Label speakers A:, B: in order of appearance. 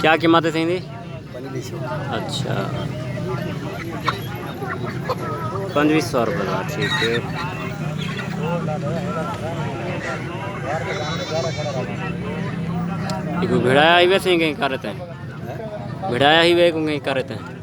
A: क्या कीमत है थी?
B: 2500।
A: अच्छा 2500 रुपये का, ठीक है। कोई भिड़ाया ही वैसे ही कहीं कर रहते हैं, भिड़ाया ही वे कहीं कर रहते हैं।